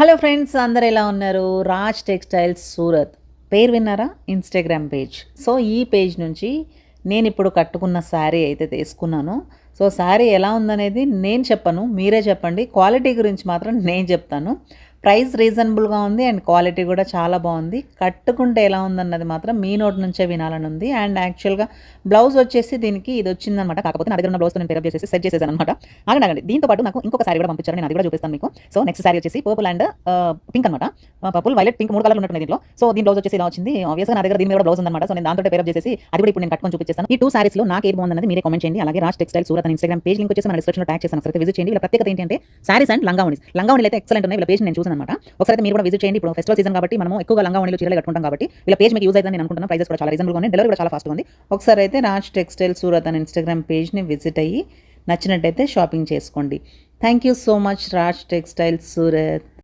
Hello friends, అందరు ఎలా ఉన్నారు? రాజ్ టెక్స్టైల్స్ సూరత్ పేరు విన్నారా? Instagram page. సో, ఈ పేజ్ నుంచి నేనిప్పుడు కట్టుకున్న శారీ అయితే తీసుకున్నాను. సో, శారీ ఎలా ఉందనేది నేను చెప్పను. మీరే చెప్పండి. క్వాలిటీ గురించి మాత్రం నేను చెప్తాను. ప్రైస్ రీజనబుల్‌గా ఉంది అండ్ క్వాలిటీ కూడా చాలా బాగుంది. కట్టుకుంటే ఎలా ఉందన్నది మాత్రం మీ నోటి నుంచే వినాలని ఉంది. అండ్ యాక్చువల్‌గా బ్లౌజ్ వచ్చేసి దీనికి ఇది వచ్చిందనమాట. కాకపోతే నా దగ్గర ఉన్న బ్లౌజ్‌తో నేను పేరప్ చేసేసి సెట్ చేసేసాననమాట. ఆగండి. దీంతో పాటు నాకు ఇంకొక శారీ కూడా పంపించారు. నేను అది కూడా చూపిస్తాను మీకు. సో, నెక్స్ట్ శారీ వచ్చేసి పర్పుల్ అండ్ పింక్ అనమాట. పర్పుల్, వైలెట్, పింక్ 3 కలర్లు ఉన్నట్టున్నాయి దీంట్లో. సో, దీని బ్లౌజ్ వచ్చేసి ఇలా వచ్చింది. ఆబ్వియస్‌గా నా దగ్గర దీని మీద కూడా బ్లౌజ్ ఉందనమాట. సో, నేను దాంతోటే పేరప్ చేసేసి అది కూడా ఇప్పుడు నేను కట్టుకొని చూపించేస్తాను. ఈ 2 శారీస్‌లో నాకు ఏది బాగుందన్నది మీరే కామెంట్ చేయండి. అలాగే రాజ్ టెక్స్టైల్ సూరత్ అని ఇన్‌స్టాగ్రామ్ పేజ్ లింక్ వచ్చేసి మన డిస్క్రిప్షన్‌లో ట్యాగ్ చేశాను. ఒకసారి విజిట్ చేయండి. వీళ్ళ ప్రత్యేకత ఏంటంటే శారీస్ అండ్ లంగావోణీస్. లంగావోణీలు అయితే ఎక్సలెంట్ ఉన్నాయి. వీళ్ళ పేజ్ నేను చూసాననమాట. ఒకసారి మీరు కూడా విజిట్ చేయండి. ఇప్పుడు ఫెస్టివల్ సీజన్ కాబట్టి మనము ఎక్కువగా లంగావోణీలు చీరలు కట్టుకుంటాం కాబట్టి వీళ్ళ పేజ్ మీకు యూజ్ అవుతుందని నేను అనుకుంటున్నాను. ప్రైజెస్ కూడా చాలా రీజనబుల్‌గా ఉన్నాయి. డెలివరీ కూడా చాలా ఫాస్ట్‌గా ఉంది. ఒకసారి అయితే రాజ్ టెక్స్టైల్ సూరత్ అని ఇన్‌స్టాగ్రామ్ పేజ్‌ని విజిట్ అయ్యి నచ్చినట్టయితే షాపింగ్ చేసుకోండి. Thank you so much Raj textile Surat.